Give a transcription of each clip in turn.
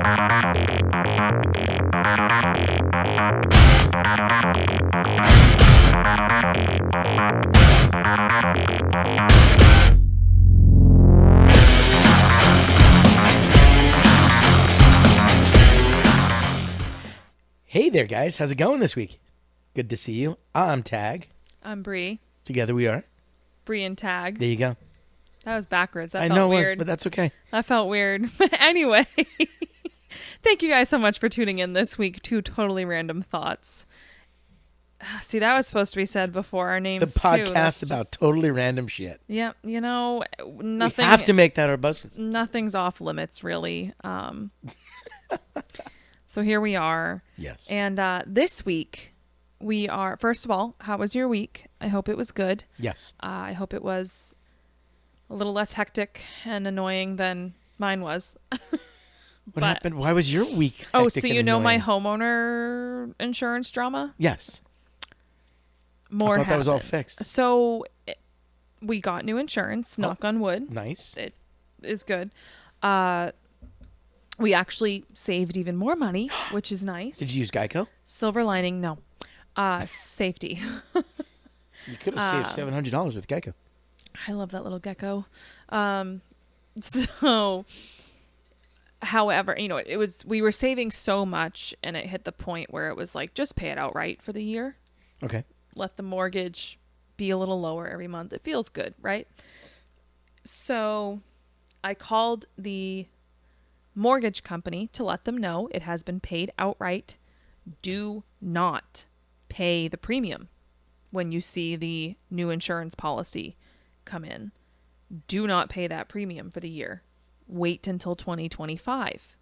Hey there, guys. How's it going this week? Good to see you. I'm Tag. I'm Brie. Together we are. Brie and Tag. There you go. That was backwards. That I felt know it weird. was, but that's okay. That felt weird. But anyway, thank you guys so much for tuning in this week to Totally Random Thoughts. See, that was supposed to be said before our names, The podcast about totally random shit. Yeah, you know, nothing. We have to make that our buzz. Nothing's off limits, really. So here we are. Yes. And this week, we are, first of all, how was your week? I hope it was good. Yes. I hope it was a little less hectic and annoying than mine was. What happened? Why was your week hectic so you and know annoying? my homeowner insurance drama? Yes. More I thought that was all happened. fixed. So we got new insurance, knock on wood. Nice. It is good. We actually saved even more money, which is nice. Did you use Geico? Silver lining, no. Safety. You could have saved $700 with Geico. I love that little gecko. So, however, you know, we were saving so much, and it hit the point where it was like, just pay it outright for the year. Okay. Let the mortgage be a little lower every month. It feels good, right? So, I called the mortgage company to let them know it has been paid outright. Do not pay the premium when you see the new insurance policy come in. Do not pay that premium for the year. Wait until 2025.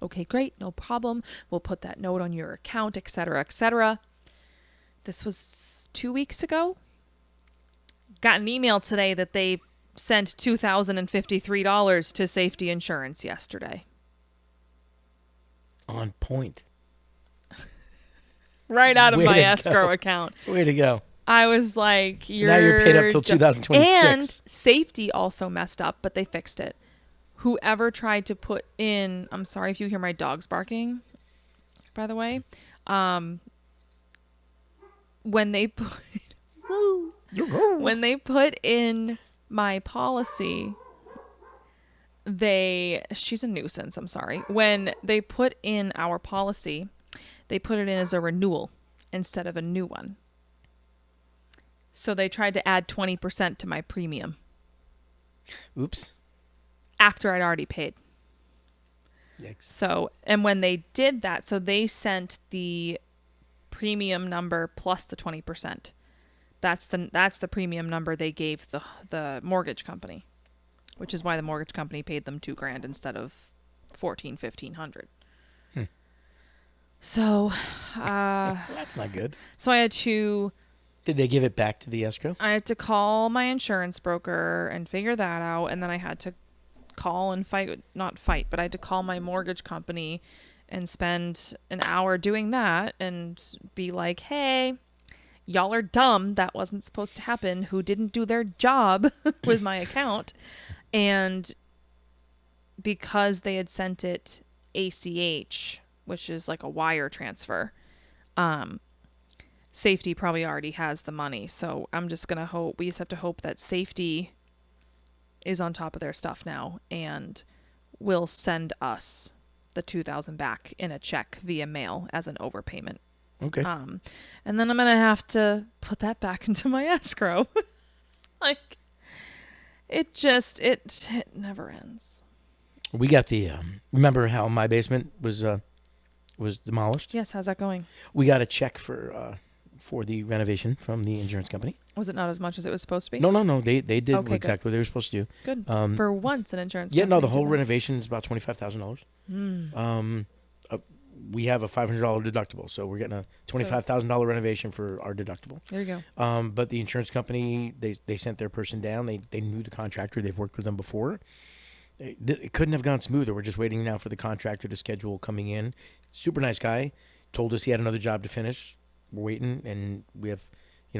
Okay, great, no problem. We'll put that note on your account, etc., etc. This was 2 weeks ago. Got an email today that they sent $2,053 to safety insurance yesterday. On point. Right out of Way my to escrow go. account. Way to go. I was like, So now you're paid up till 2026. And safety also messed up, but they fixed it. Whoever tried to put in, I'm sorry if you hear my dogs barking, by the way. When they put in my policy, she's a nuisance, I'm sorry. When they put in our policy, they put it in as a renewal instead of a new one. So they tried to add 20% to my premium. Oops. After I'd already paid. Yikes. So, and when they did that, so they sent the premium number plus the 20%. That's the premium number they gave the mortgage company, which is why the mortgage company paid them $2,000 instead of $1,500. So, That's not good. So I had to. Did they give it back to the escrow? I had to call my insurance broker and figure that out, and then I had to call and not fight, but I had to call my mortgage company and spend an hour doing that and be like, hey, y'all are dumb. That wasn't supposed to happen. Who didn't do their job with my account? And because they had sent it ACH, which is like a wire transfer, safety probably already has the money. So I'm just going to hope, we just have to hope that safety is on top of their stuff now and will send us the $2,000 back in a check via mail as an overpayment. Okay. And then I'm going to have to put that back into my escrow. Like, it never ends. We got the, remember how my basement was demolished? Yes. How's that going? We got a check for the renovation from the insurance company. Was it not as much as it was supposed to be? No. They did Okay, exactly what they were supposed to do. Good. For once, an insurance Yeah, no, company the whole did that. renovation is about $25,000. We have a $500 deductible, so we're getting a $25,000 renovation for our deductible. There you go. But the insurance company, they sent their person down. They knew the contractor. They've worked with them before. It couldn't have gone smoother. We're just waiting now for the contractor to schedule coming in. Super nice guy. Told us he had another job to finish. We're waiting, and we have,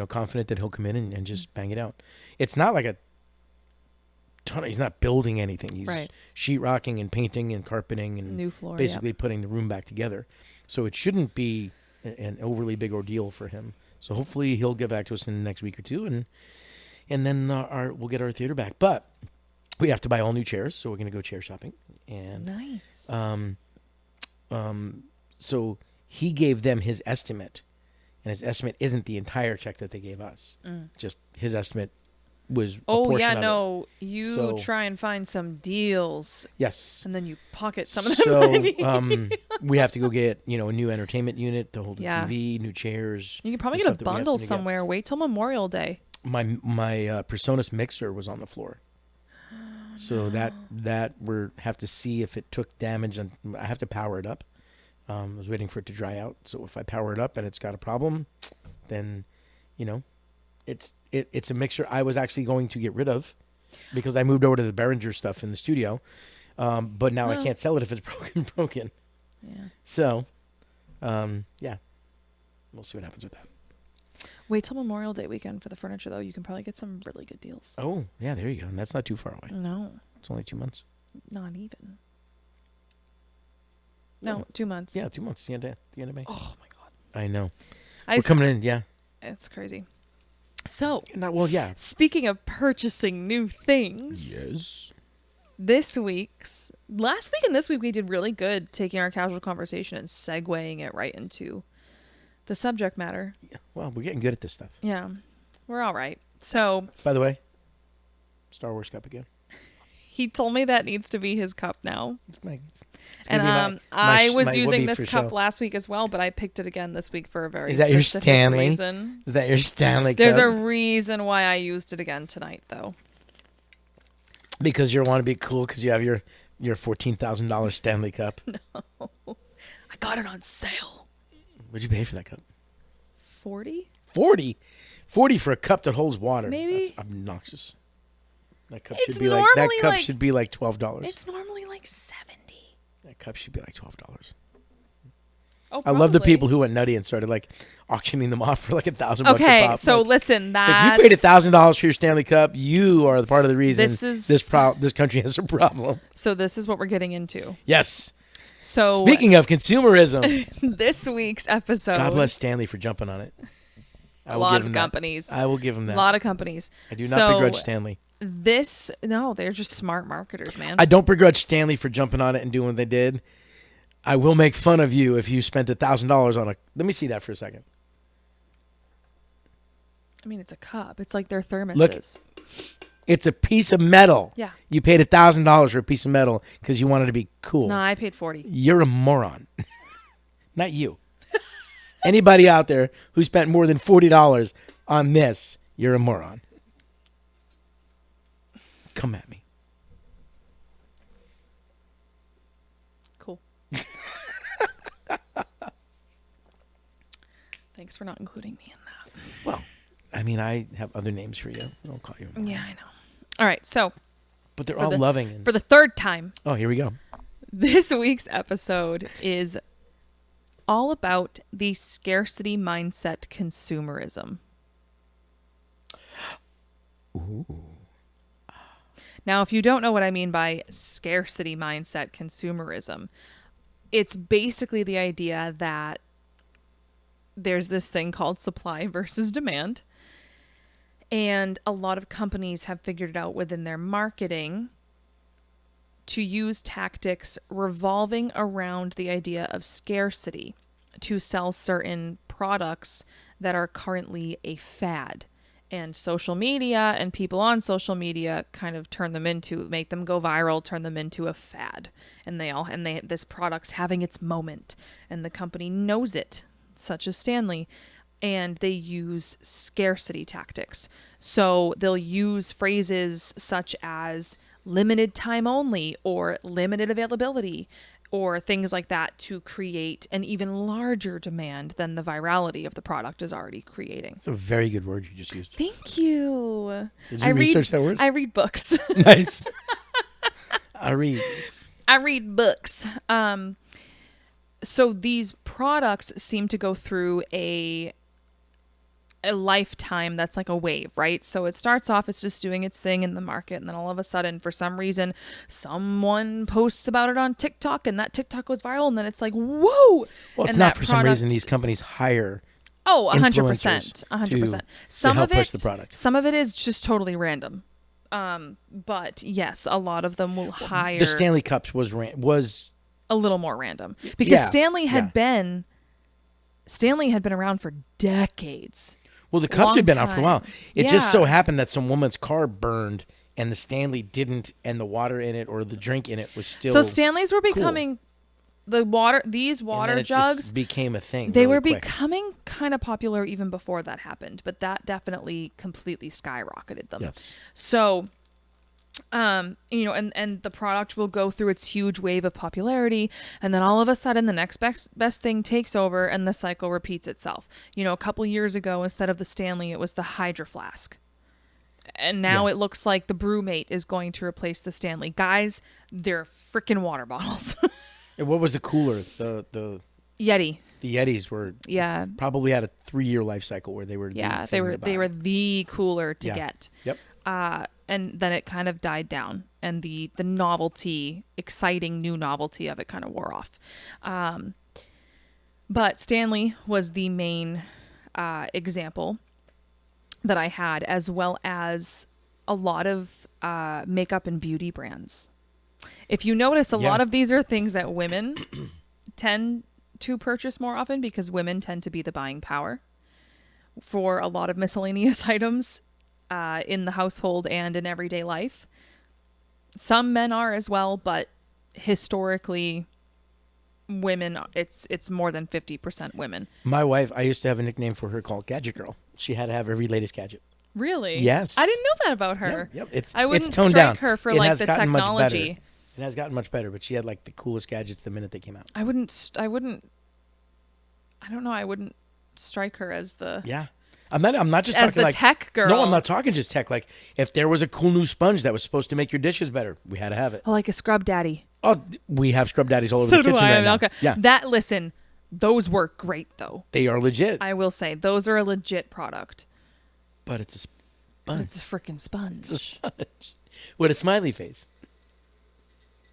confident that he'll come in and just bang it out. It's not like a ton. He's not building anything. He's Right. sheetrocking and painting and carpeting and New floor. basically putting the room back together. So it shouldn't be an overly big ordeal for him. So hopefully he'll get back to us in the next week or two, and then we'll get our theater back. But we have to buy all new chairs, so we're going to go chair shopping. And Nice. so he gave them his estimate, and his estimate isn't the entire check that they gave us. Just his estimate was a portion of it. You So- try and find some deals, Yes. and then you pocket some of them. So we have to go get a new entertainment unit to hold the Yeah. TV, new chairs. You can probably the get a stuff that we have bundle to get. somewhere. Wait till Memorial Day. My Personas mixer was on the floor, so that we have to see if it took damage, and I have to power it up. I was waiting for it to dry out, so if I power it up and it's got a problem, then it's a mixer I was actually going to get rid of because I moved over to the Behringer stuff in the studio, but now I Well. can't sell it if it's broken. Yeah. So, yeah, we'll see what happens with that. Wait till Memorial Day weekend for the furniture, though. You can probably get some really good deals. Oh, yeah, there you go. And that's not too far away. No, It's only 2 months. not even. No, Oh. 2 months. Yeah, 2 months. The end of May. Oh my God. I know. I We're coming in. Yeah. It's crazy. So, Well, yeah. speaking of purchasing new things, Yes. last week and this week we did really good taking our casual conversation and segueing it right into the subject matter. Yeah. Well, we're getting good at this stuff. Yeah, we're all right. So By the way, Star Wars cup again. he told me that needs to be his cup now. It's gonna And be my I was would-be using this for cup show. last week as well, but I picked it again this week for a very Is that your specific Stanley? reason. Is that your Stanley cup? There's a reason why I used it again tonight, though. Because you want to be cool because you have your $14,000 Stanley cup. I got it on sale. What'd you pay for that cup? 40? 40 for a cup that holds water. Maybe. That's obnoxious. That cup It's should be like that normally cup like- should be like $12. It's normally like 70. That cup should be like $12. Oh, I love the probably. people who went nutty and started like auctioning them off for like $1,000 a Okay, pop. so Like, listen, if that you paid $1,000 for your Stanley Cup, you are the part of the reason This is- this country has a problem. So this is what we're getting into. Yes. So Speaking of consumerism, this week's episode, God bless Stanley for jumping on it. I a will lot give of him that. companies. I will give him A that. lot of companies. I do not So begrudge Stanley. No, they're just smart marketers, man. I don't begrudge Stanley for jumping on it and doing what they did. I will make fun of you if you spent $1,000 on a. Let me see that for a second. I mean, it's a cup. It's like their thermoses. Look. It's a piece of metal. Yeah. You paid $1,000 for a piece of metal because you wanted to be cool. No, I paid 40. You're a moron. Not you. Anybody out there who spent more than $40 on this, you're a moron. Come at me. Cool. Thanks for not including me in that. Well, I mean, I have other names for you. I'll call you a moron. Yeah, I know. All right, so But they're For all the- loving. And, for the third time, oh, here we go. this week's episode is all about the scarcity mindset consumerism. Ooh. Now, if you don't know what I mean by scarcity mindset consumerism, it's basically the idea that there's this thing called supply versus demand. And a lot of companies have figured it out within their marketing to use tactics revolving around the idea of scarcity to sell certain products that are currently a fad. And social media and people on social media kind of make them go viral, turn them into a fad. And this product's having its moment and the company knows it, such as Stanley, and they use scarcity tactics. So they'll use phrases such as limited time only or limited availability or things like that to create an even larger demand than the virality of the product is already creating. It's a very good word you just used. Thank you. Did you research that word? I read books. Nice. I read. I read books. So these products seem to go through a a lifetime that's like a wave, right? So it starts off, it's just doing its thing in the market, and then all of a sudden, for some reason, someone posts about it on TikTok, and that TikTok goes viral, and then it's like, whoa! Well, it's And not that for some reason product- these companies hire Oh, influencers 100%, 100%. to Some help of push it, the product. some of it is just totally random. But yes, a lot of them will hire The Stanley Cups was a little more random because Yeah, Stanley had yeah. been around for decades. well, the cups Long had been out for a while. time. It just so Yeah. happened that some woman's car burned and the Stanley didn't, and the water in it or the drink in it was still. So Stanleys were becoming these and water then it jugs. just became a thing. They really were quick. becoming kind of popular even before that happened, but that definitely completely skyrocketed them. Yes. So, and the product will go through its huge wave of popularity, and then all of a sudden the next best thing takes over, and the cycle repeats itself. A couple years ago, instead of the Stanley, it was the Hydro Flask. And now Yeah. it looks like the Brewmate is going to replace the Stanley. Guys, they're freaking water bottles. And what was the cooler? The Yeti. Yetis were Yeah. probably had a 3-year life cycle where they were. Yeah, the they thing were to they buy. were the cooler to Yeah. get. Yep. And then it kind of died down, and the novelty, exciting new novelty of it kind of wore off. But Stanley was the main example that I had, as well as a lot of makeup and beauty brands. If you notice, a Yeah. lot of these are things that women tend to purchase more often because women tend to be the buying power for a lot of miscellaneous items in the household and in everyday life. Some men are as well, but historically, women, it's more than 50% women. My wife, I used to have a nickname for her called Gadget Girl. She had to have every latest gadget. Really? Yes. I didn't know that about her. Yep. It's I wouldn't it's toned strike down. her for It like has the gotten much better. technology. It has gotten much better, but she had like the coolest gadgets the minute they came out. I don't know. I wouldn't strike her as the Yeah. I'm not just as talking the like tech girl. No, I'm not talking just tech. Like if there was a cool new sponge that was supposed to make your dishes better, we had to have it. Oh, like a scrub daddy. Oh, we have scrub daddies all over So the do kitchen I. right now. Okay. Yeah, Listen, those work great though. they are legit, I will say those are a legit product. but it's a But sponge. it's a freaking sponge. It's a sponge with a smiley face.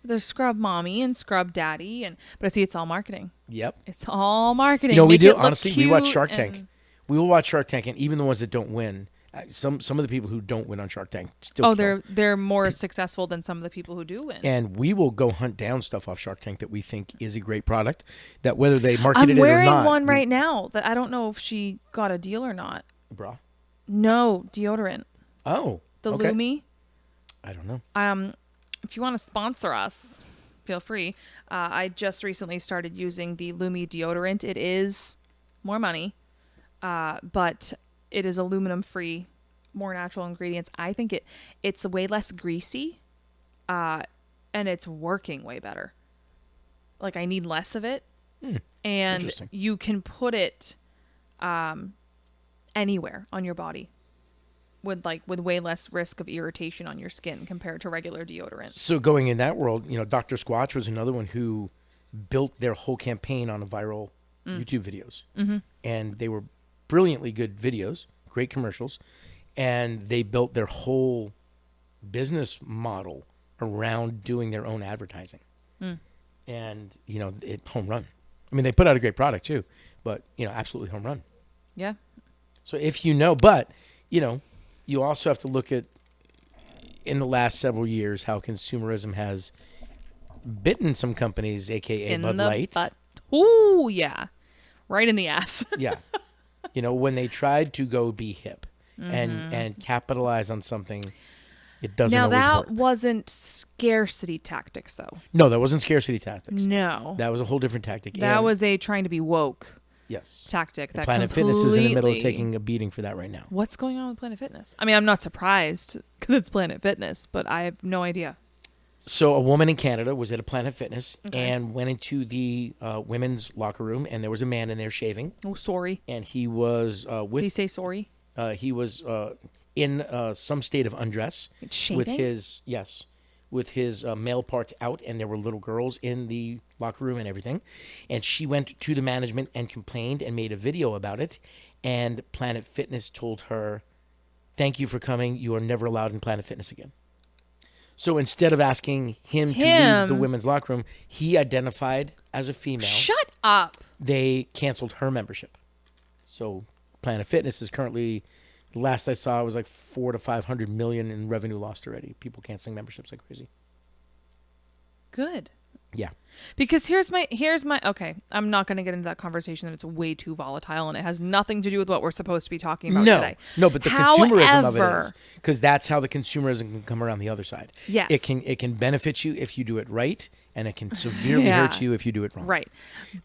There's scrub mommy and scrub daddy, but see, it's all marketing. Yep. It's all marketing. We Make do. it look Honestly, we watch cute Shark and- Tank. We will watch Shark Tank, and even the ones that don't win, some of the people who don't win on Shark Tank still. Oh, kill. they're more successful than some of the people who do win. And we will go hunt down stuff off Shark Tank that we think is a great product. That whether they marketed I'm it or wearing not, one right now that I don't know if she got a deal or not. Bra. No, deodorant. Oh, The okay. Lumi. I don't know. If you want to sponsor us, feel free. I just recently started using the Lumi deodorant. It is more money, but it is aluminum free, more natural ingredients. I think it's way less greasy, and it's working way better. Like I need less of it, and Interesting. you can put it anywhere on your body with way less risk of irritation on your skin compared to regular deodorant. So going in that world, Dr. Squatch was another one who built their whole campaign on a viral YouTube videos. Mm-hmm. And they were brilliantly good videos, great commercials. And they built their whole business model around doing their own advertising. And, it home run. I mean, they put out a great product too, but, absolutely home run. Yeah. So if you also have to look at, in the last several years, how consumerism has bitten some companies, a.k.a. Bud Light. butt. Ooh, yeah. Right in the ass. Yeah. When they tried to go be hip and capitalize on something, it doesn't Now, always that work. wasn't scarcity tactics, though. No, that wasn't scarcity tactics. No. That was a whole different tactic. That And- was a trying to be woke yes. tactic. That Planet Fitness is in the middle of completely- taking a beating for that right now. What's going on with Planet Fitness? I mean, I'm not surprised because it's Planet Fitness, but I have no idea. So a woman in Canada was at a Planet Fitness Okay. and went into the women's locker room, and there was a man in there shaving, Oh, sorry. and he was Did he say sorry? in some state of undress with Shaving? his male parts out, and there were little girls in the locker room and everything. And she went to the management and complained and made a video about it, and Planet Fitness told her, "Thank you for coming. You are never allowed in Planet Fitness again." So instead of asking him to leave the women's locker room, he identified as a female. Shut up. They canceled her membership. So Planet Fitness is currently, the last I saw, it was like 400 to 500 million in revenue lost already. People canceling memberships like crazy. Good. Yeah. Because here's my okay, I'm not going to get into that conversation, that it's way too volatile and it has nothing to do with what we're supposed to be talking about today. No, but the consumerism of it is, because that's how the consumerism can come around the other side. Yes. It can benefit you if you do it right, and it can severely hurt you if you do it wrong. Right.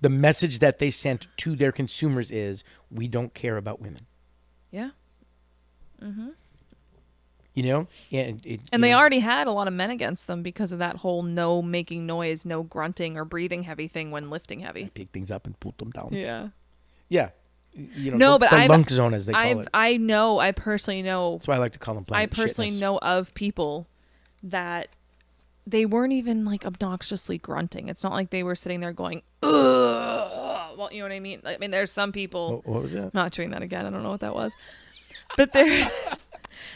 The message that they sent to their consumers is, we don't care about women. Yeah. Mm-hmm. You know? And they already had a lot of men against them because of that whole no making noise, no grunting or breathing heavy thing when lifting heavy. Pick things up and put them down. Yeah. Yeah. You know, no, but the lunk zone, as they call it. I personally know. That's why I like to call them planet I personally shitness. know of people that they weren't even like obnoxiously grunting. It's not like they were sitting there going, ugh. Well, you know what I mean? I mean, there's some people. What was that? I'm not doing that again. I don't know what that was. But there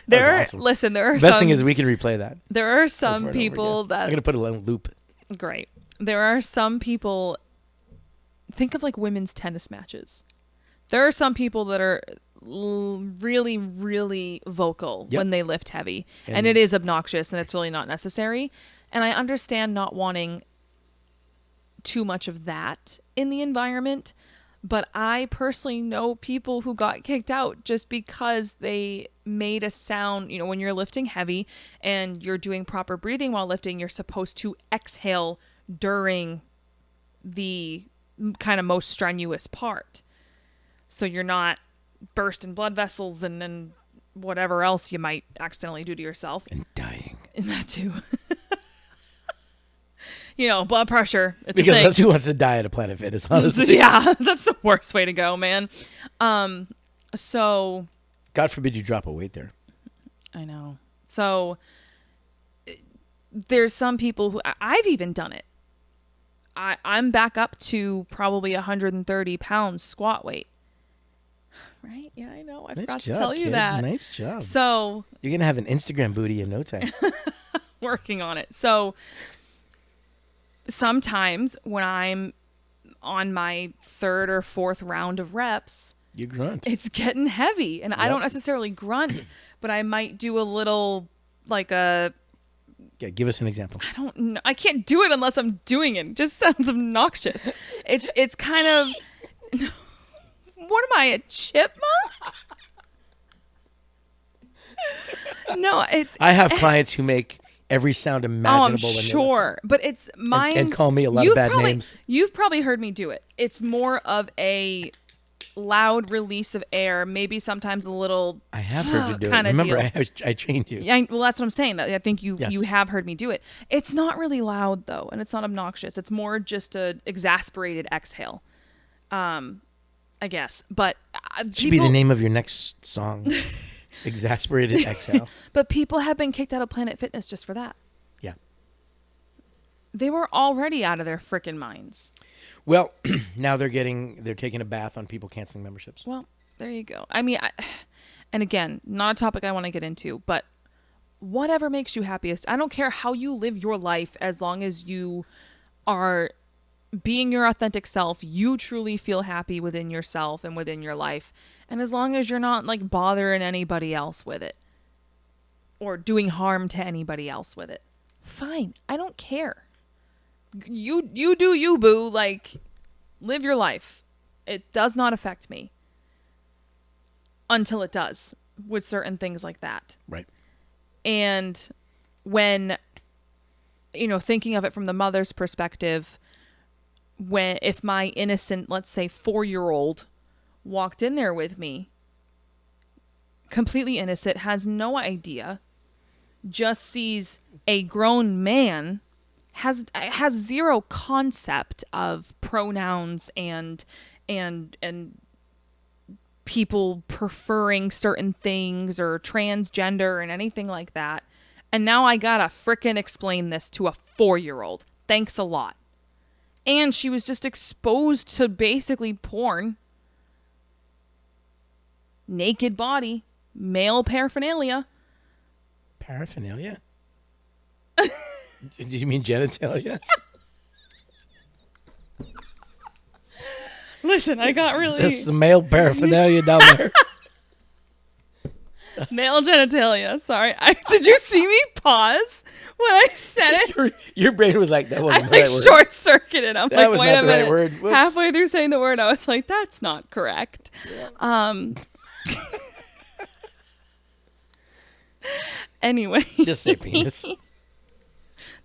are awesome. Listen, there are The best some, thing is we can replay that. there are some people that I'm gonna put it in a loop. great. There are some people, think of like women's tennis matches. There are some people that are really, really vocal when they lift heavy, and it is obnoxious and it's really not necessary. And I understand not wanting too much of that in the environment, but I personally know people who got kicked out just because they made a sound. You know, when you're lifting heavy and you're doing proper breathing while lifting, you're supposed to exhale during the kind of most strenuous part. So you're not bursting blood vessels and then whatever else you might accidentally do to yourself. And dying. And that too. You know, blood pressure. It's Because a thing. that's who wants to die at a Planet Fitness, honestly. Yeah, that's the worst way to go, man. So God forbid you drop a weight there. I know. So there's some people who I've even done it. I'm back up to probably 130 pounds squat weight. Right? Yeah, I know. I forgot to tell you that. Nice job. So you're going to have an Instagram booty in no time. working on it. So sometimes when I'm on my third or fourth round of reps, you grunt. It's getting heavy. And I don't necessarily grunt, but I might do a little like a... Yeah, give us an example. I don't know. I can't do it unless I'm doing it. It just sounds obnoxious. It's kind of... What am I, a chipmunk? No, it's... I have clients who make every sound imaginable. I'm sure. But it's mine. And call me a lot of bad names. You've probably heard me do it. It's more of a loud release of air, maybe sometimes a little... I have heard you do it. Remember, I trained you. Yeah, well, that's what I'm saying. I think you have heard me do it. It's not really loud, though, and it's not obnoxious. It's more just a exasperated exhale, I guess. But should be the name of your next song. Exasperated exhale. But people have been kicked out of Planet Fitness just for that. Yeah. They were already out of their frickin' minds. Well, now they're taking a bath on people canceling memberships. Well, there you go. I mean, and again, not a topic I want to get into, but whatever makes you happiest. I don't care how you live your life, as long as you are being your authentic self, you truly feel happy within yourself and within your life. And as long as you're not like bothering anybody else with it or doing harm to anybody else with it, fine. I don't care. You do you, boo. Like, live your life. It does not affect me until it does with certain things like that. Right. And when, thinking of it from the mother's perspective, if my innocent, let's say 4-year-old walked in there with me, completely innocent, has no idea, just sees a grown man, has zero concept of pronouns and people preferring certain things or transgender and anything like that. And now I gotta frickin' explain this to a 4-year-old. Thanks a lot. And she was just exposed to basically porn. naked body, male paraphernalia. Paraphernalia? Did you mean genitalia? Listen, I got really... This is the male paraphernalia down there. Male genitalia. Sorry. Did you see me pause when I said it? Your brain was like, that wasn't I the right word. short-circuited. I'm That like, was wait not a the right minute. word. Whoops. Halfway through saying the word, I was like, that's not correct. Anyway. Just say penis.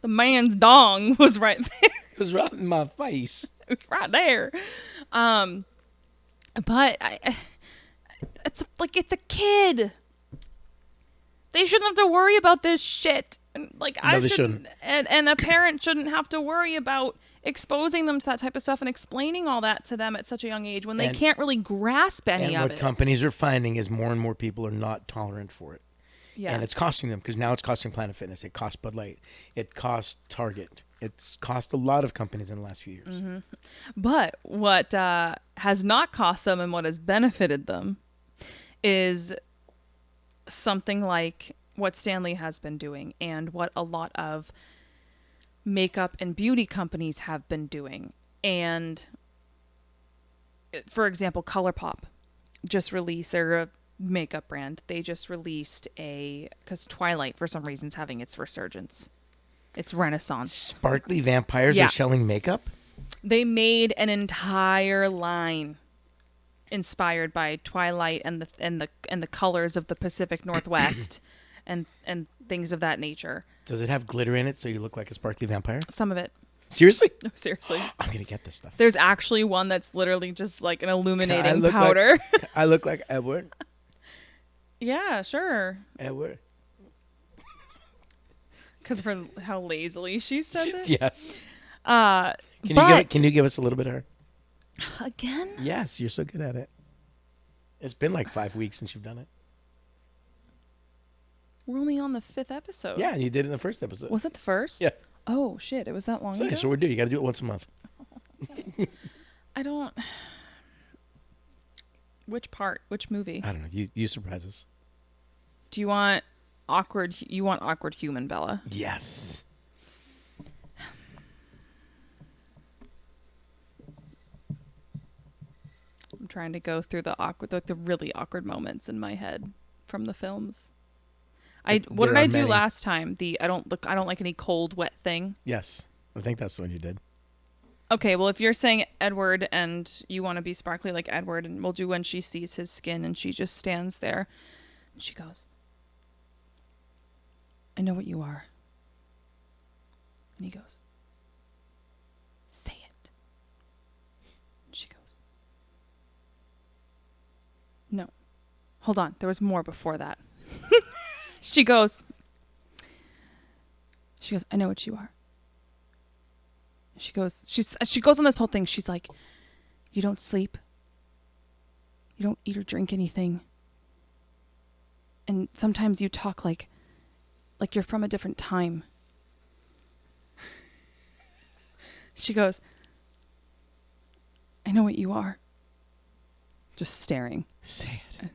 The man's dong was right there. It was right in my face. It was right there. But it's like, it's a kid. They shouldn't have to worry about this shit. And like, No, they shouldn't. And a parent shouldn't have to worry about exposing them to that type of stuff and explaining all that to them at such a young age when they can't really grasp any of And it. what companies are finding is more and more people are not tolerant for it. Yeah. And it's costing them, because now it's costing Planet Fitness. It costs Bud Light. It costs Target. It's cost a lot of companies in the last few years. Mm-hmm. But what has not cost them and what has benefited them is something like what Stanley has been doing and what a lot of makeup and beauty companies have been doing. And for example, ColourPop just released their makeup brand. They just released because Twilight for some reason is having its resurgence. Its renaissance. Sparkly vampires Yeah. are selling makeup? They made an entire line inspired by Twilight and the colors of the Pacific Northwest and things of that nature. Does it have glitter in it so you look like a sparkly vampire? Some of it. Seriously? No, seriously. I'm going to get this stuff. There's actually one that's literally just like an I illuminating look powder. I look like Edward. Yeah, sure. Edward. Because of how lazily she says it. Yes. But Can you give us a little bit of her? again, Yes, you're so good at it. It's been like 5 weeks since you've done it. we're only on the 5th episode. Yeah, and you did it in the first episode. Was it the first? Yeah. Oh shit! It was that long So, ago. so we're due. You got to do it once a month. I don't. Which part? Which movie? I don't know. You surprise us. Do you want awkward? You want awkward human Bella? Yes. I'm trying to go through the awkward, the really awkward moments in my head from the films. What There did I are do many. last time? I don't like any cold, wet thing. Yes. I think that's the one you did. Okay, well, if you're saying Edward and you want to be sparkly like Edward, and we'll do when she sees his skin and she just stands there and she goes, I know what you are. And he goes, say it. And she goes, no. Hold on. There was more before that. She goes, I know what you are. She goes on this whole thing. She's like, you don't sleep. You don't eat or drink anything. And sometimes you talk like you're from a different time. She goes, I know what you are. Just staring. Say it.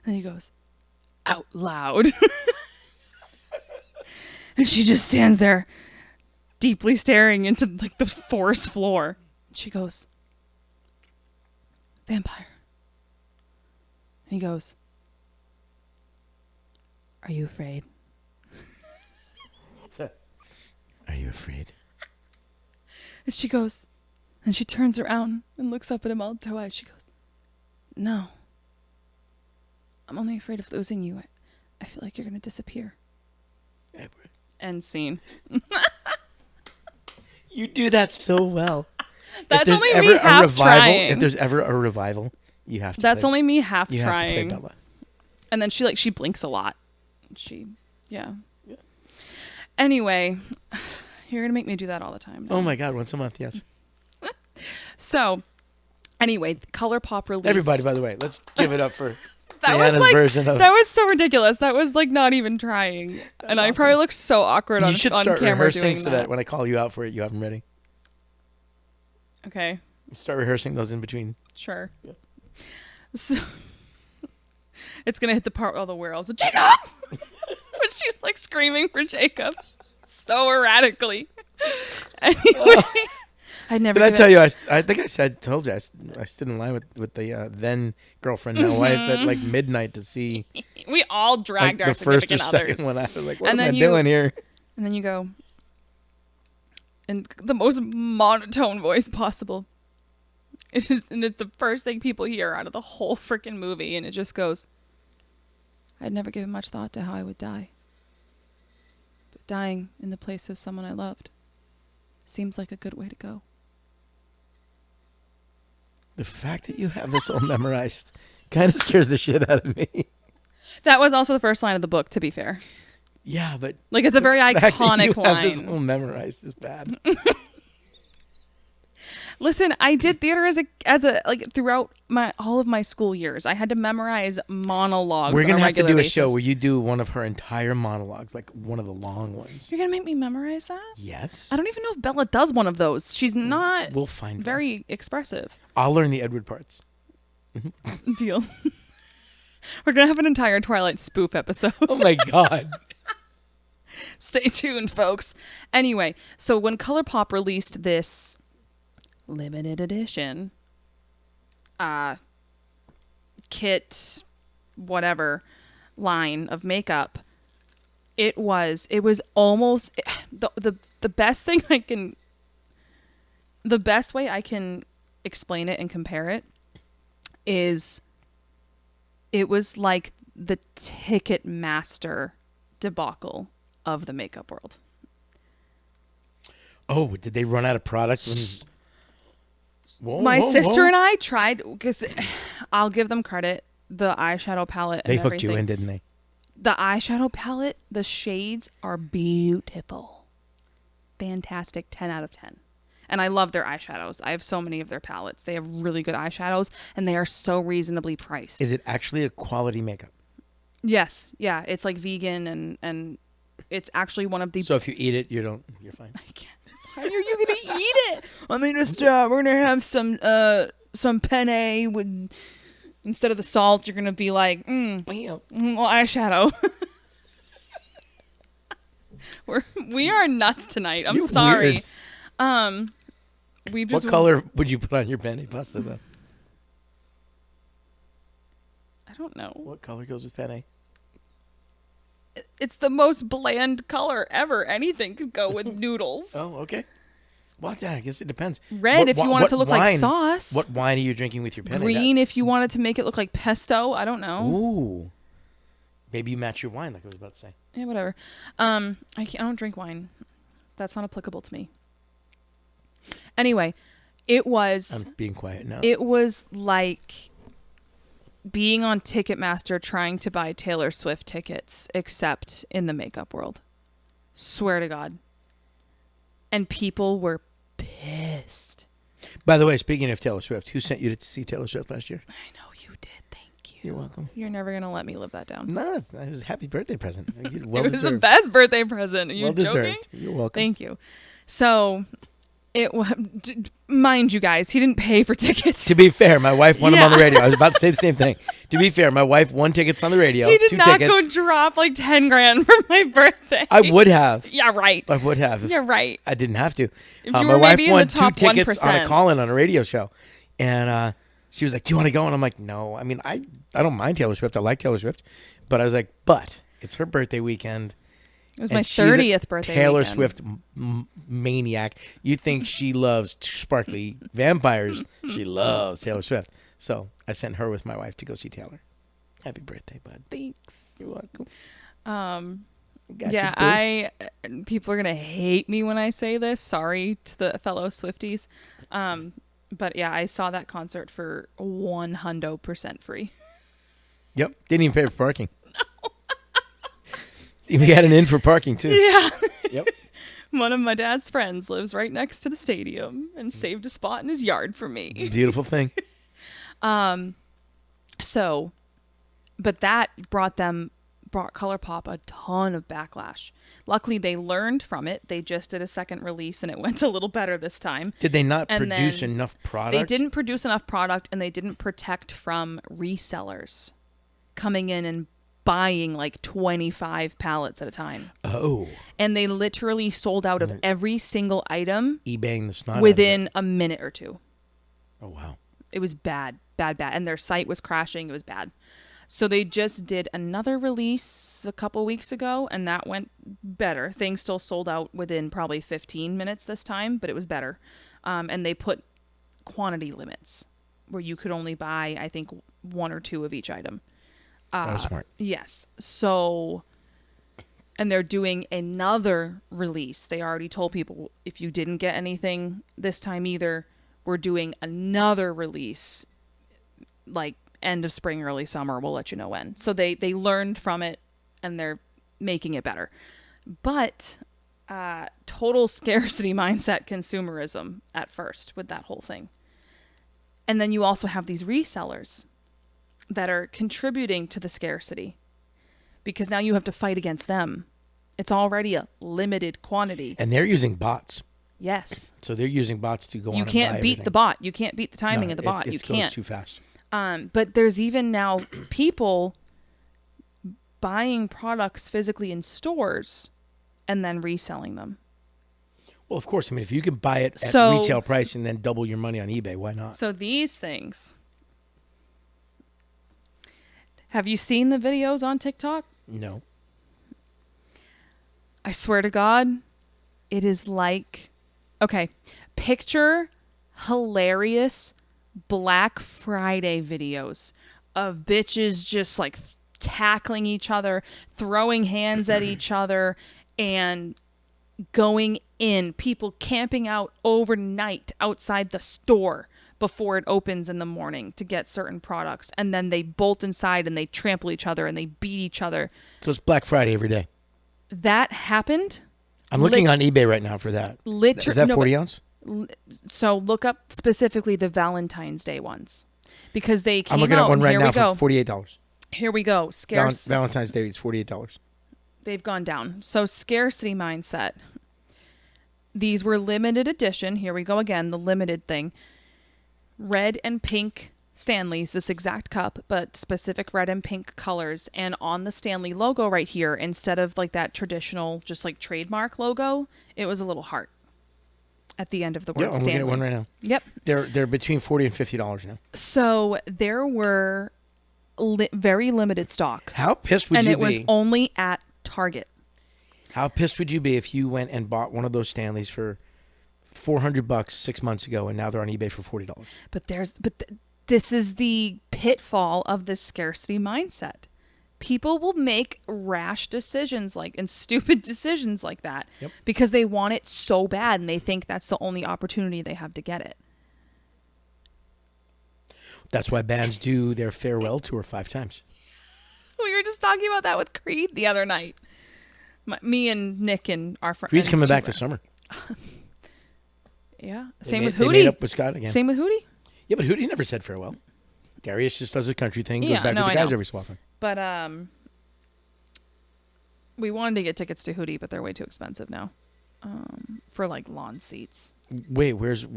And he goes, out loud. And she just stands there, deeply staring into like the forest floor. She goes, vampire. And he goes, are you afraid? Are you afraid? And she goes, and she turns around and looks up at him all toe-eyed. She goes, no. I'm only afraid of losing you. I feel like you're going to disappear. Edward. End scene. You do that so well. That's only me half trying. If there's ever a revival, you have to. That's only me half you have to play trying. Bella. And then she blinks a lot. Yeah. Anyway, you're going to make me do that all the time now. Oh my God, once a month, yes. So, anyway, ColourPop released. Everybody, by the way, let's give it up for that Brianna's was like, version of. that was so ridiculous. That was like not even trying. And I probably looked so awkward You should on start camera rehearsing doing so that when I call you out for it, you have them ready. Okay, Start rehearsing those in between. sure. Yeah. So it's gonna hit the part where the world's Jacob, but she's like screaming for Jacob so erratically. Anyway, I'd never. Did I tell you? I think told you I stood in line with the then girlfriend, now wife, at like midnight to see We all dragged like, our the first or significant others. second one. I was like, what And am I then you- doing here? And then you go in the most monotone voice possible. It's the first thing people hear out of the whole freaking movie, and it just goes, I'd never given much thought to how I would die. But dying in the place of someone I loved seems like a good way to go. The fact that you have this all memorized kind of scares the shit out of me. That was also the first line of the book, to be fair. Yeah, but Like, it's a very the fact that iconic you have this line. all memorized is bad. Listen, I did theater as a like throughout all of my school years. I had to memorize monologues. We're on gonna a have to regular do a basis. show where you do one of her entire monologues, like one of the long ones. You're gonna make me memorize that? Yes. I don't even know if Bella does one of those. She's not We'll find one. very expressive. I'll learn the Edward parts. Deal. We're gonna have an entire Twilight spoof episode. Oh my god. Stay tuned, folks. Anyway, so when ColourPop released this limited edition kit whatever line of makeup, it was almost the best thing the best way I can explain it and compare it is it was like the Ticketmaster debacle of the makeup world. Oh, did they run out of product? My sister and I tried, because I'll give them credit, the eyeshadow palette and They hooked everything. you in, didn't they? The eyeshadow palette, the shades are beautiful. Fantastic. 10 out of 10. And I love their eyeshadows. I have so many of their palettes. They have really good eyeshadows, and they are so reasonably priced. Is it actually a quality makeup? Yes. Yeah. It's like vegan, and it's actually one of the... So if you eat it, you're fine. I can't. How are you gonna eat it? I mean, we're gonna have some penne with, instead of the salt, you're gonna be like, well, eyeshadow. we are nuts tonight. I'm You're sorry. weird. We've just What color would you put on your penne pasta though? I don't know. What color goes with penne? It's the most bland color ever. Anything could go with noodles. Oh, okay. Well, yeah, I guess it depends. Red if you want it to look like sauce. What wine are you drinking with your penne? Green if you wanted to make it look like pesto. I don't know. Ooh. Maybe you match your wine, like I was about to say. Yeah, whatever. I don't drink wine. That's not applicable to me. Anyway, it was... I'm being quiet now. It was like being on Ticketmaster trying to buy Taylor Swift tickets, except in the makeup world. Swear to God. And people were pissed. By the way, speaking of Taylor Swift, who sent you to see Taylor Swift last year? I know you did. Thank you. You're welcome. You're never going to let me live that down. No, it was a happy birthday present. It Well was deserved. the best birthday present. Are you Well joking? deserved. You're welcome. Thank you. So, mind you guys, he didn't pay for tickets. To be fair, my wife won them on the Yeah. radio. I was about to say the same thing. To be fair, my wife won tickets on the radio. He did 2 not tickets. go drop like 10 grand for my birthday. I would have. Yeah, right. I would have. You're right. I didn't have to. If you My were wife maybe in won the 2 top tickets on a 1%. call-in on a radio show. And she was like, do you want to go? And I'm like, no. I mean, I don't mind Taylor Swift. I like Taylor Swift. But I was like, but it's her birthday weekend. It was And my she's a 30th birthday Taylor weekend. Swift maniac. You think she loves sparkly vampires. She loves Taylor Swift. So I sent her with my wife to go see Taylor. Happy birthday, bud. Thanks. You're welcome. Yeah, people are going to hate me when I say this. Sorry to the fellow Swifties. But yeah, I saw that concert for 100% free. Yep. Didn't even pay for parking. No. See, we had an in for parking too. Yeah. Yep. One of my dad's friends lives right next to the stadium and saved a spot in his yard for It's a me. beautiful thing. So, but that brought them brought ColourPop a ton of backlash. Luckily, they learned from it. They just did a second release, and it went a little better this time. Did they not And produce then enough product? They didn't produce enough product, and they didn't protect from resellers coming in and buying like 25 pallets at a time. Oh. And they literally sold out of every single item eBaying the snot within a minute or two. Oh, wow. It was bad. And their site was crashing. It was bad. So they just did another release a couple weeks ago, and that went better. Things still sold out within probably 15 minutes this time, but it was better. And they put quantity limits where you could only buy, I think, 1 or 2 of each item. That was smart. Yes. So, and they're doing another release. They already told people, if you didn't get anything this time either, we're doing another release, like end of spring, early summer. We'll let you know when. So they learned from it, and they're making it better. But total scarcity mindset consumerism at first with that whole thing. And then you also have these resellers that are contributing to the scarcity, because now you have to fight against them. It's already a limited quantity. And they're using bots. Yes. So they're using bots to go on You and can't buy beat everything. the bot. You can't beat the timing of the bot. It You goes can't. too fast. But there's even now people buying products physically in stores and then reselling them. Well, of course. I mean, if you can buy it at So- retail price and then double your money on eBay, why not? So these things. Have you seen the videos on TikTok? No. I swear to God, it is like, okay, picture hilarious Black Friday videos of bitches just like tackling each other, throwing hands at each other, and going in, people camping out overnight outside the store before it opens in the morning to get certain products, and then they bolt inside and they trample each other and they beat each other. So it's Black Friday every day. That happened. I'm looking on eBay right now for that. Is that 40 ounce? So look up specifically the Valentine's Day ones, because they came I'm looking out. at one right Here now we go. for $48. Here we go. Valentine's Day is $48. They've gone down. So scarcity mindset. These were limited edition. Here we go again, the limited thing. Red and pink Stanleys, this exact cup, but specific red and pink colors. And on the Stanley logo right here, instead of like that traditional, just like trademark logo, it was a little heart at the end of the word Yeah, I'm Stanley. looking at one right now. Yep. They're between $40 and $50 now. So there were very limited stock. How pissed would and you it was be? only at Target. How pissed would you be if you went and bought one of those Stanleys for $400 6 months ago, and now they're on eBay for $40? This is the pitfall of this scarcity mindset. People will make rash decisions and stupid decisions like that because they want it so bad, and they think that's the only opportunity they have to get it. That's why bands do their farewell tour 5 times. We were just talking about that with Creed the other night. Me and Nick and our friend. Creed's coming back this summer. Yeah. They with They Hootie. made up with Scott again. Same with Hootie. Yeah, but Hootie never said farewell. Darius just does a country thing, goes Yeah, back no, with the I guys know. every so often. But we wanted to get tickets to Hootie, but they're way too expensive now. For lawn seats. Wait, when is Or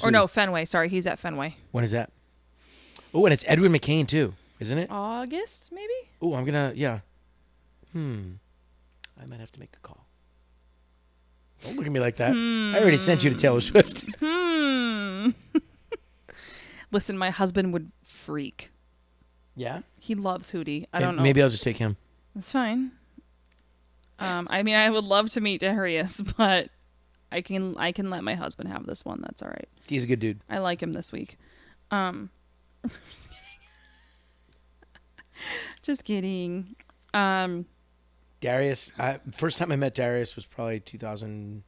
Hootie? no, Fenway. Sorry, he's at Fenway. When is that? Oh, and it's Edwin McCain too, isn't it? August, maybe? Oh, I'm gonna, yeah. I might have to make a call. Don't look at me like that. I already sent you to Taylor Swift. Listen, my husband would freak. Yeah? He loves Hootie. I don't know. Maybe I'll just take him. That's fine. I would love to meet Darius, but I can let my husband have this one. That's all right. He's a good dude. I like him this week. Just kidding. Darius, first time I met Darius was probably 2005.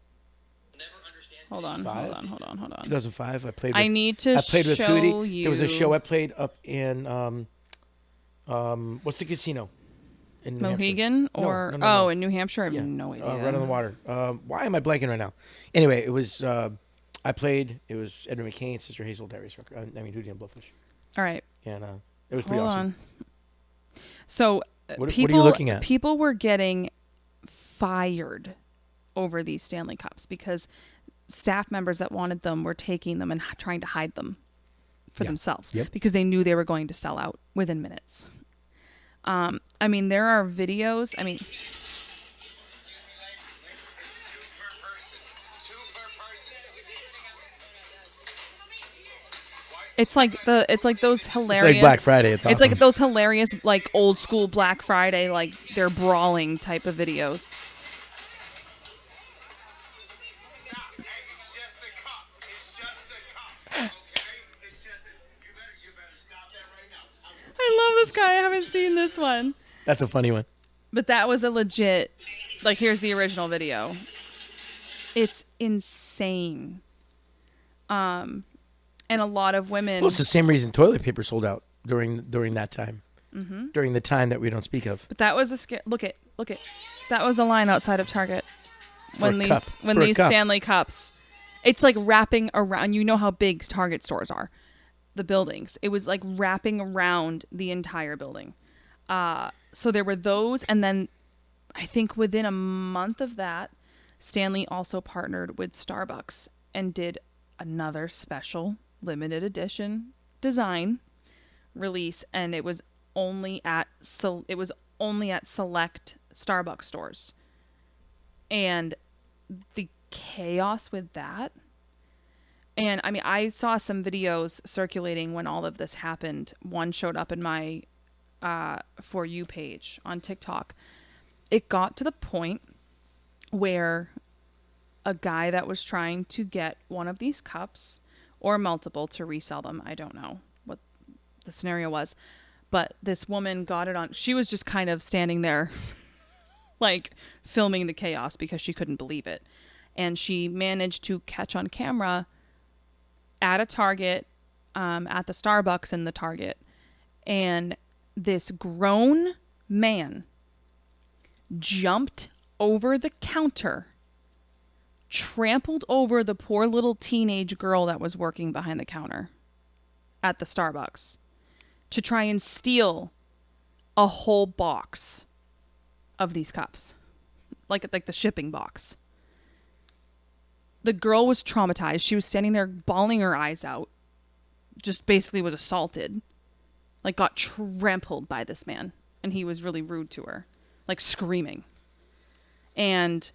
Hold on. 2005. I played with show Hootie. you. There was a show I played up in what's the casino? In New Mohegan Hampshire. or No. in New Hampshire? I have no idea. Right on the water. Why am I blanking right now? Anyway, it was I played. It was Edwin McCain, Sister Hazel, Darius Rucker. Hootie and Blowfish. All right. And it was pretty Hold awesome. on. So What are you looking at? People were getting fired over these Stanley Cups because staff members that wanted them were taking them and trying to hide them for themselves because they knew they were going to sell out within minutes. I mean, there are videos. I mean, it's like those hilarious. It's like Black Friday. It's awesome. It's like those hilarious, like old school Black Friday, like they're brawling type of videos. I love this guy. I haven't seen this one. That's a funny one. But that was a legit, like, here's the original video. It's insane. And a lot of women. Well, it's the same reason toilet paper sold out during that time. Mm-hmm. During the time that we don't speak of. But that was a scare. Look at. That was a line outside of Target when these Stanley Cups. It's like wrapping around. You know how big Target stores are. The buildings. It was like wrapping around the entire building. So there were those, and then I think within a month of that, Stanley also partnered with Starbucks and did another special limited edition design release, and it was only at select Starbucks stores. And the chaos with that. And I mean, I saw some videos circulating when all of this happened. One showed up in my For You page on TikTok. It got to the point where a guy that was trying to get one of these cups or multiple to resell them, I don't know what the scenario was, but this woman got it on. She was just kind of standing there like filming the chaos because she couldn't believe it. And she managed to catch on camera at a Target, at the Starbucks in the Target. And this grown man jumped over the counter, trampled over the poor little teenage girl that was working behind the counter at the Starbucks to try and steal a whole box of these cups. Like the shipping box. The girl was traumatized. She was standing there bawling her eyes out. Just basically was assaulted. Like got trampled by this man. And he was really rude to her. Like screaming. And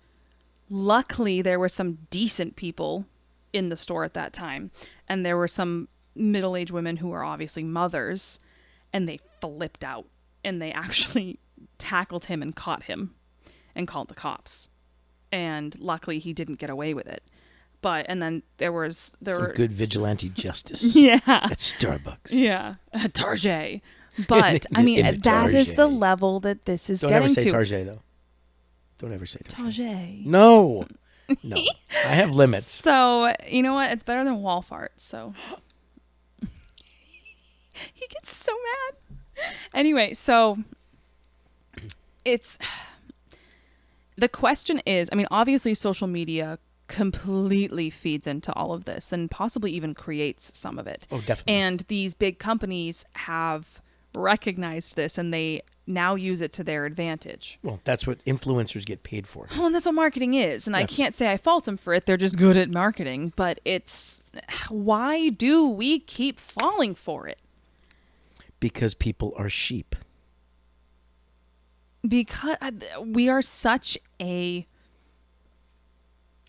luckily there were some decent people in the store at that time. And there were some middle-aged women who were obviously mothers. And they flipped out. And they actually tackled him and caught him. And called the cops. And luckily he didn't get away with it. And then there were good vigilante justice. Yeah. At Starbucks. Yeah. At Target. But I mean, that is the level that this is getting to. Don't ever say Target though. Don't ever say Target. Target. No. I have limits. So you know what? It's better than Walmart. So he gets so mad. Anyway, so the question is, I mean, obviously social media completely feeds into all of this and possibly even creates some of it. Oh, definitely. And these big companies have recognized this and they now use it to their advantage. Well, that's what influencers get paid for. Well, and that's what marketing is. And I can't say I fault them for it. They're just good at marketing. But why do we keep falling for it? Because people are sheep. Because we are such a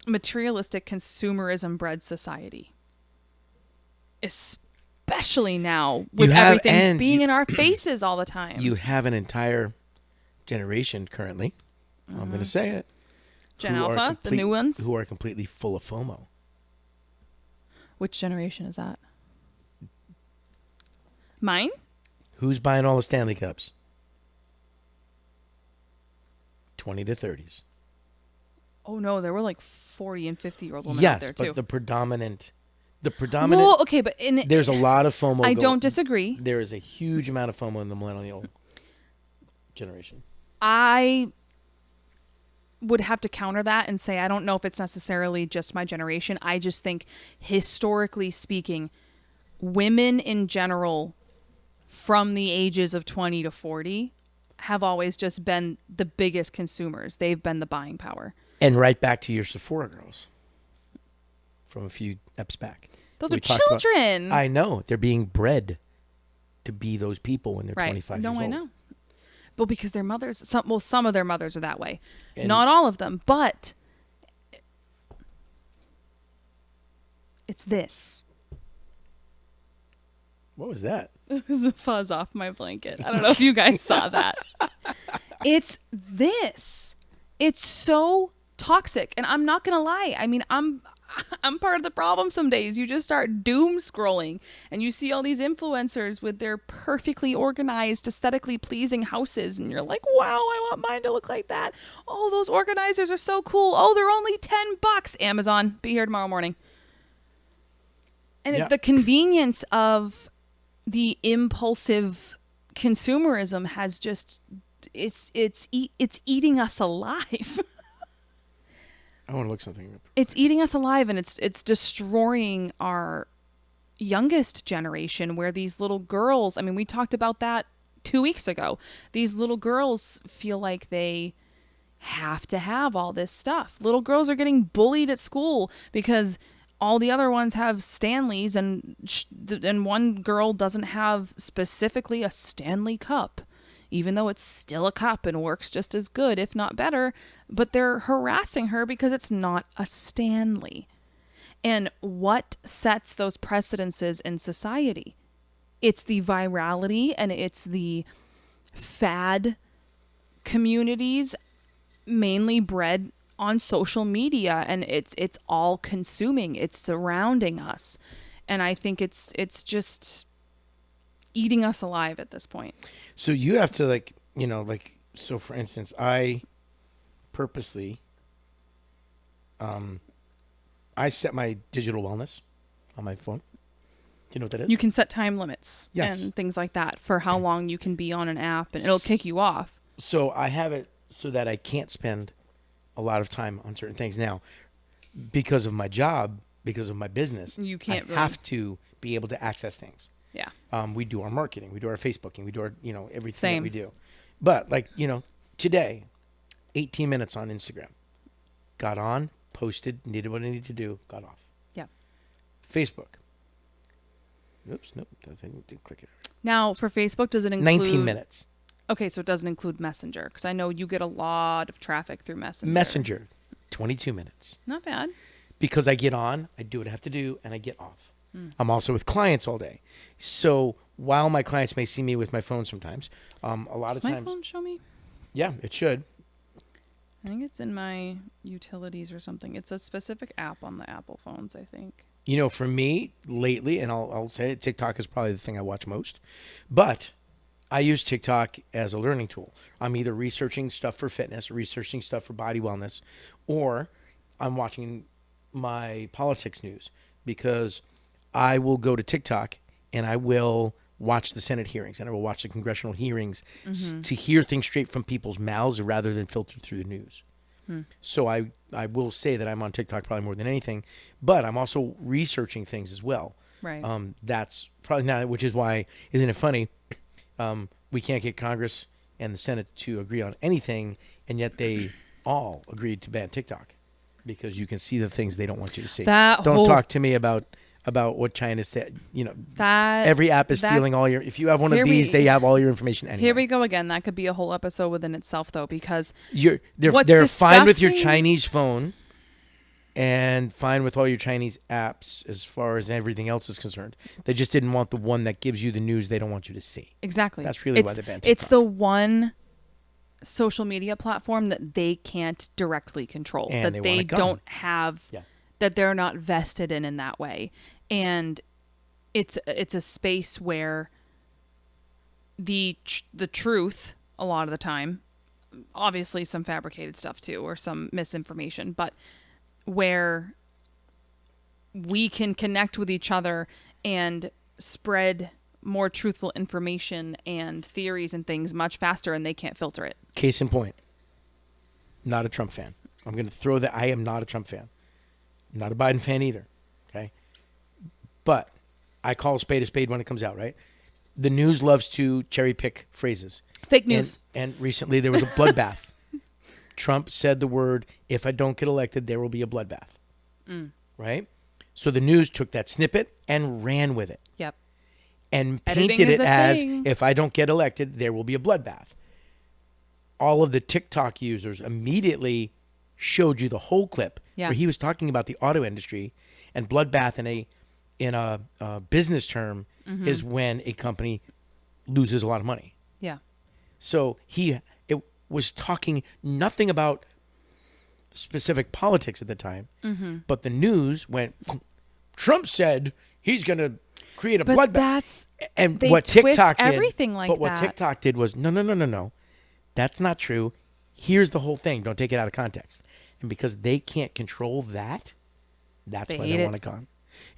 materialistic consumerism bred society, especially now with everything being in our faces all the time. You have an entire generation currently, I'm going to say it, Gen Alpha, the new ones, who are completely full of FOMO. Which generation is that? Mine? Who's buying all the Stanley Cups? 20 to 30s. Oh no, there were like 40 and 50-year-old women out there too. Yes, but the predominant. Well, okay, but there's a lot of FOMO. I don't disagree. There is a huge amount of FOMO in the millennial generation. I would have to counter that and say I don't know if it's necessarily just my generation. I just think historically speaking, women in general from the ages of 20 to 40 have always just been the biggest consumers. They've been the buying power. And right back to your Sephora girls from a few eps back. Those We are talked about- children. I know. They're being bred to be those people when they're right. 25 No, years old. I know. But because their mothers, some of their mothers are that way. And- Not all of them, but it's this. What was that? It was a fuzz off my blanket. I don't know if you guys saw that. It's this. It's so toxic. And I'm not going to lie. I mean, I'm part of the problem some days. You just start doom scrolling and you see all these influencers with their perfectly organized, aesthetically pleasing houses. And you're like, wow, I want mine to look like that. Oh, those organizers are so cool. Oh, they're only $10. Amazon, be here tomorrow morning. And Yeah. the convenience of the impulsive consumerism has just it's eating us alive. I want to look something up. It's eating us alive, and it's destroying our youngest generation, where these little girls, I mean, we talked about that 2 weeks ago. These little girls feel like they have to have all this stuff. Little girls are getting bullied at school because all the other ones have Stanleys, and one girl doesn't have specifically a Stanley cup, even though it's still a cup and works just as good, if not better. But they're harassing her because it's not a Stanley. And what sets those precedences in society? It's the virality and it's the fad communities, mainly bred on social media, and it's all consuming. It's surrounding us, and I think it's just eating us alive at this point. So you have to so for instance, I purposely I set my digital wellness on my phone. Do you know what that is? You can set time limits Yes. and things like that for how long you can be on an app, and it'll kick you off. So I have it so that I can't spend a lot of time on certain things. Now, because of my job, because of my business, You can't I really- have to be able to access things. Yeah. We do our marketing, we do our Facebooking, we do our, everything Same. that we do. But today, 18 minutes on Instagram. Got on, posted, needed what I needed to do, got off. Yeah. Facebook. Oops, nope, didn't click it. Now, for Facebook, does it include 19 minutes. Okay, so it doesn't include Messenger, because I know you get a lot of traffic through Messenger. Messenger, 22 minutes. Not bad. Because I get on, I do what I have to do, and I get off. I'm also with clients all day. So while my clients may see me with my phone sometimes, a lot Does of my times, phone show me? yeah, it should. I think it's in my utilities or something. It's a specific app on the Apple phones, I think. For me lately, and I'll say it, TikTok is probably the thing I watch most, but I use TikTok as a learning tool. I'm either researching stuff for fitness, researching stuff for body wellness, or I'm watching my politics news, because I will go to TikTok and I will watch the Senate hearings and I will watch the congressional hearings to hear things straight from people's mouths rather than filtered through the news. So I will say that I'm on TikTok probably more than anything, but I'm also researching things as well. Right. That's probably not, which is why, isn't it funny? We can't get Congress and the Senate to agree on anything, and yet they all agreed to ban TikTok because you can see the things they don't want you to see. That Don't whole- talk to me about what China said. That Every app is that- stealing all your. If you have one of Here these, we- they have all your information anyway. Here we go again. That could be a whole episode within itself, though, because They're What's fine with your disgusting- Chinese phone, and fine with all your Chinese apps as far as everything else is concerned. They just didn't want the one that gives you the news they don't want you to see. exactly. That's really why It's- they banned It's TikTok. the one social media platform that they can't directly control, And they that want they it gone. don't have, Yeah. that they're not vested in that way. And it's a space where the truth, a lot of the time, obviously some fabricated stuff too, or some misinformation, but where we can connect with each other and spread more truthful information and theories and things much faster, and they can't filter it. Case in point, not a Trump fan. I'm going to throw that. I am not a Trump fan. I'm not a Biden fan either. Okay. But I call a spade when it comes out, right? The news loves to cherry pick phrases. Fake news. And recently there was a bloodbath. Trump said the word, if I don't get elected, there will be a bloodbath. Right? So the news took that snippet and ran with it. Yep. And Editing painted is it a as, thing. if I don't get elected, there will be a bloodbath. All of the TikTok users immediately showed you the whole clip Yeah. where he was talking about the auto industry, and bloodbath in a business term is when a company loses a lot of money. Yeah. So it was talking nothing about specific politics at the time, but the news went, Trump said he's going to create a But bloodbath. that's And they what twist TikTok did, everything like but what that. TikTok did was, no. That's not true. Here's the whole thing. Don't take it out of context. And because they can't control that, that's They why hate they it. want to come.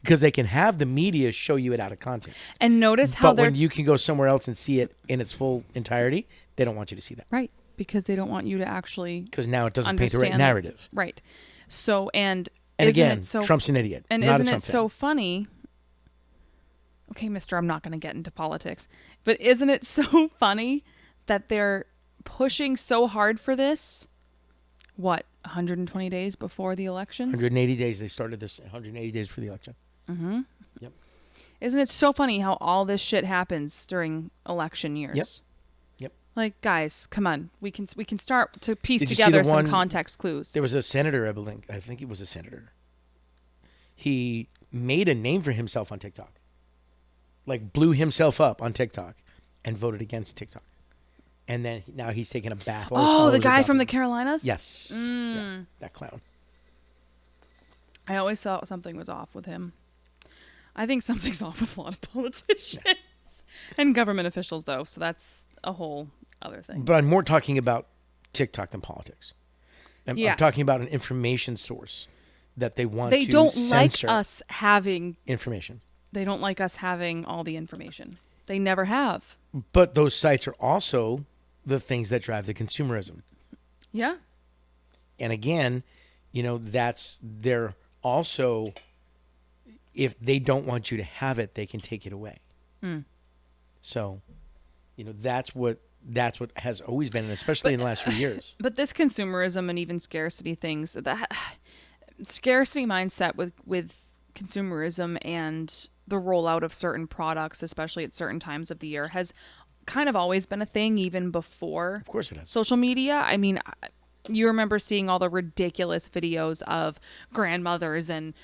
Because they can have the media show you it out of context. And notice how But they're when you can go somewhere else and see it in its full entirety, they don't want you to see that. right, because they don't want you to actually Because now it doesn't paint the right understand it. narrative. Right. So And isn't again, it so Trump's an idiot. and not isn't a it Trump so fan. funny? Okay, mister, I'm not going to get into politics. But isn't it so funny that they're pushing so hard for this? What, 120 days before the elections? 180 days. They started this 180 days for the election. Isn't it so funny how all this shit happens during election years? Yep. Like, guys, come on. We can start to piece Did you see together the some one- context clues. There was a senator, I think it was a senator. He made a name for himself on TikTok. Like blew himself up on TikTok and voted against TikTok. And then now he's taking a bath. All his Oh, followers the are guy from the dropping. Carolinas? Yes. Yeah, that clown. I always thought something was off with him. I think something's off with a lot of politicians and government officials, though. So that's a whole other thing. But I'm more talking about TikTok than politics. I'm Yeah. talking about an information source that they want They to don't censor like us having. information. They don't like us having all the information. They never have. But those sites are also the things that drive the consumerism. Yeah. And again, they're also, if they don't want you to have it, they can take it away. So, that's what has always been, and especially in the last few years. But this consumerism and even scarcity things, that scarcity mindset with consumerism and the rollout of certain products, especially at certain times of the year, has kind of always been a thing even before Of course it has. social media. I mean, you remember seeing all the ridiculous videos of grandmothers and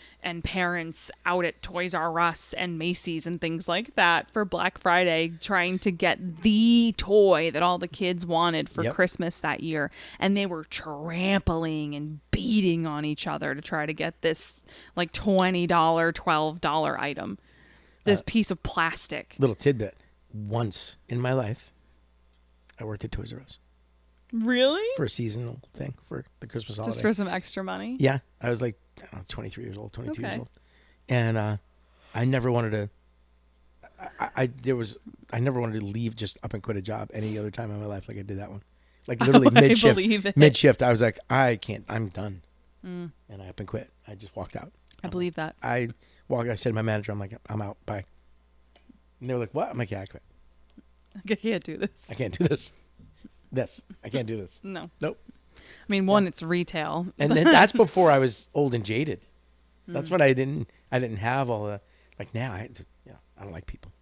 parents out at Toys R Us and Macy's and things like that for Black Friday, trying to get the toy that all the kids wanted for Yep. Christmas that year. And they were trampling and beating on each other to try to get this like $20, $12 item, this piece of plastic. Little tidbit. Once in my life, I worked at Toys R Us Really? for a seasonal thing for the Christmas holiday. Just for some extra money? Yeah, I was like, I don't know, 23 years old, 22 Okay. years old, and I never wanted to. I never wanted to leave, just up and quit a job any other time in my life like I did that one. Like literally I mid shift. believe it. Mid shift, I was like, I can't. I'm done, and I up and quit. I just walked out. I believe that. I said to my manager, I'm like, I'm out. Bye. And they were like, what? I'm like, yeah, I quit. I can't do this. I can't do this. I can't do this. No. Nope. I mean, one, it's retail. And then that's before I was old and jaded. That's when I didn't have all the, like now I don't like people.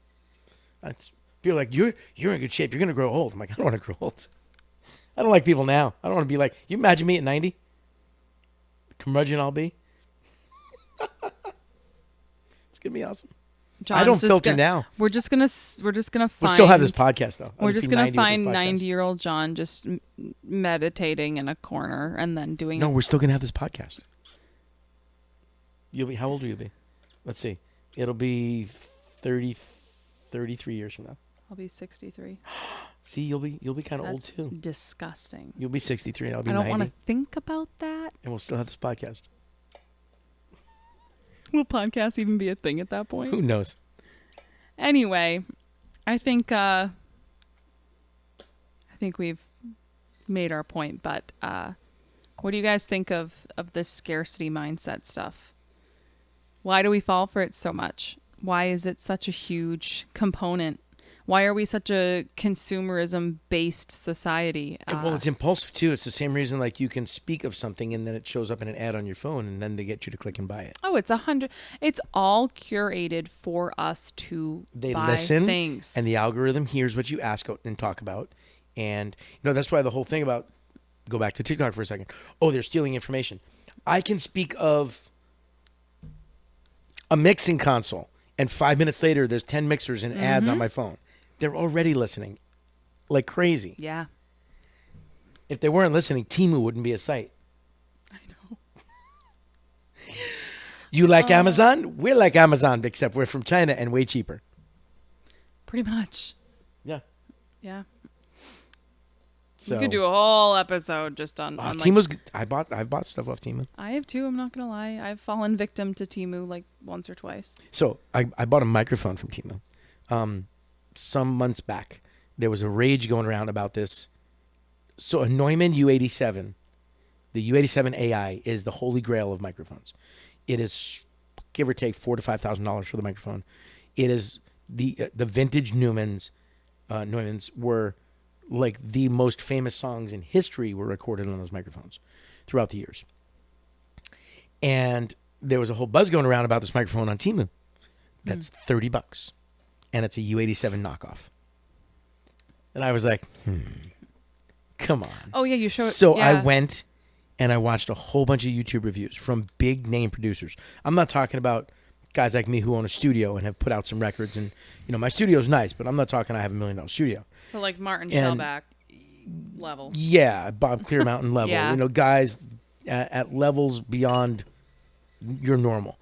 People are like, you're in good shape. You're going to grow old. I'm like, I don't want to grow old. I don't like people now. I don't want to be like, you imagine me at 90? The curmudgeon I'll be. It's going to be awesome. John's I don't just filter gonna- now. We're just gonna find. We'll still have this podcast though. I'll We're be just gonna 90 with this find podcast. 90-year-old John just meditating in a corner and then doing. No, we're still going to have this podcast. How old will you be? Let's see. It'll be 33 years from now. I'll be 63. See, you'll be kind of old That's too. disgusting. You'll be 63 and I'll be I don't 90. want to think about that. And we'll still have this podcast. Will podcasts even be a thing at that point? Who knows? Anyway, I think we've made our point. But what do you guys think of this scarcity mindset stuff? Why do we fall for it so much? Why is it such a huge component? Why are we such a consumerism based society? Well, it's impulsive too. It's the same reason like you can speak of something and then it shows up in an ad on your phone and then they get you to click and buy it. Oh, it's all curated for us to They buy listen things. and the algorithm hears what you ask and talk about. And that's why the whole thing about, go back to TikTok for a second. Oh, they're stealing information. I can speak of a mixing console and 5 minutes later there's 10 mixers and ads on my phone. They're already listening like crazy. Yeah. If they weren't listening, Temu wouldn't be a site. I know. You like Amazon? We're like Amazon, except we're from China and way cheaper. Pretty much. Yeah. Yeah. So We could do a whole episode just on Temu's. I've bought stuff off Temu. I have too. I'm not gonna lie. I've fallen victim to Temu like once or twice. So I bought a microphone from Temu. Some months back, there was a rage going around about this. So a Neumann U87, the U87 AI is the holy grail of microphones. It is give or take $4,000 to $5,000 for the microphone. It is the vintage Neumanns were like the most famous songs in history were recorded on those microphones throughout the years. And there was a whole buzz going around about this microphone on Temu. That's $30. And it's a U87 knockoff. And I was like, come on. Oh yeah, you showed. So yeah. I went and I watched a whole bunch of YouTube reviews from big name producers. I'm not talking about guys like me who own a studio and have put out some records. And, my studio's nice, but I'm not talking I have $1 million studio. But like Martin And- Shellback level. Yeah, Bob Clear Mountain level. Yeah. Guys at levels beyond your normal.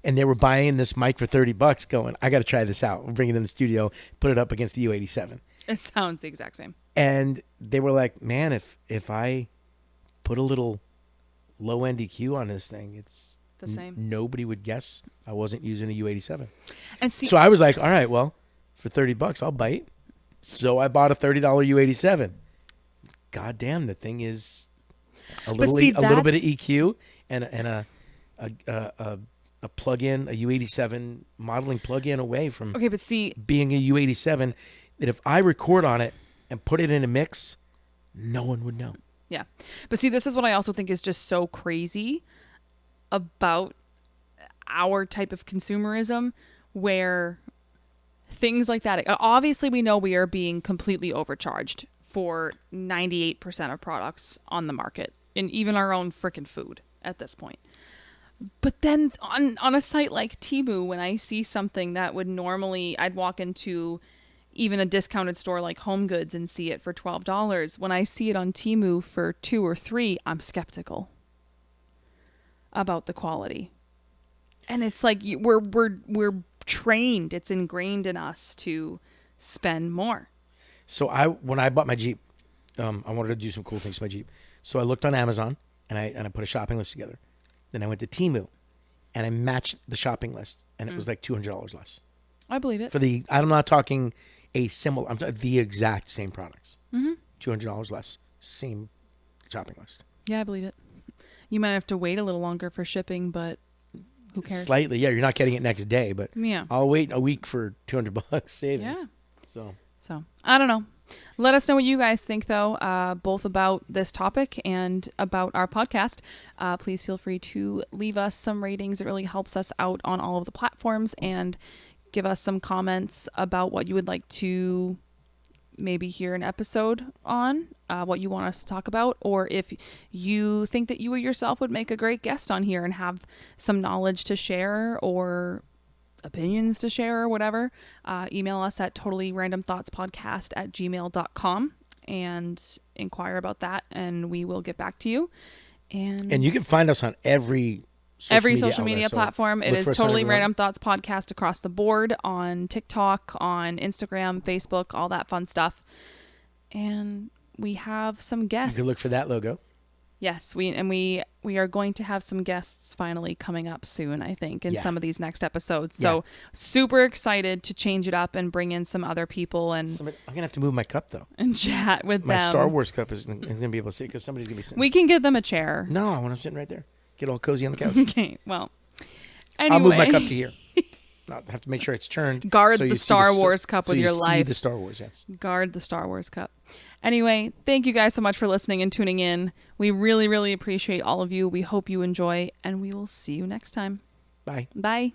And they were buying this mic for $30 going, I got to try this out. We'll bring it in the studio, put it up against the U87. It sounds the exact same. And they were like, man, if I put a little low-end EQ on this thing, it's The same. Nobody would guess I wasn't using a U87. And see, So I was like, all right, well, for $30, I'll bite. So I bought a $30 U87. God damn, the thing is a little see, a little bit of that's- EQ and a plug-in, a U87 modeling plug-in away from okay, but see, being a U87 that if I record on it and put it in a mix, no one would know. yeah. But see, this is what I also think is just so crazy about our type of consumerism where things like that, obviously we know we are being completely overcharged for 98% of products on the market and even our own freaking food at this point. But then on a site like Temu, when I see something that would normally, I'd walk into even a discounted store like Home Goods and see it for $12. When I see it on Temu for $2 or $3, I'm skeptical about the quality. And it's like we're trained, it's ingrained in us to spend more. So when I bought my Jeep, I wanted to do some cool things to my Jeep. So I looked on Amazon and I put a shopping list together. Then I went to Temu and I matched the shopping list and it was like $200 less. I believe it. I'm not talking a similar, I'm talking the exact same products. Mm-hmm. $200 less, same shopping list. Yeah, I believe it. You might have to wait a little longer for shipping, but who cares? Slightly, yeah. You're not getting it next day, but Yeah. I'll wait a week for $200 savings. Yeah. So I don't know. Let us know what you guys think, though, both about this topic and about our podcast. Please feel free to leave us some ratings. It really helps us out on all of the platforms, and give us some comments about what you would like to maybe hear an episode on, what you want us to talk about, or if you think that you yourself would make a great guest on here and have some knowledge to share or opinions to share or whatever. Email us at totallyrandomthoughtspodcast@gmail.com and inquire about that, and we will get back to you. And you can find us on every social media outlet, so platform. It look is for us on Totally everyone. Random Thoughts Podcast across the board, on TikTok, on Instagram, Facebook, all that fun stuff. And we have some guests. You can look for that logo. Yes, we are going to have some guests finally coming up soon, I think, in some of these next episodes. So super excited to change it up and bring in some other people and I'm gonna have to move my cup though. and chat with My them. Star Wars cup is gonna be able to see because somebody's gonna be sitting. We can give them a chair. No, when I'm sitting right there, get all cozy on the couch. Okay, well, anyway. I'll move my cup to here. Not have to make sure it's turned. Guard so the you see Star sto- Wars cup so with you your see life. the Star Wars, yes. Guard the Star Wars cup. Anyway, thank you guys so much for listening and tuning in. We really, really appreciate all of you. We hope you enjoy, and we will see you next time. Bye. Bye.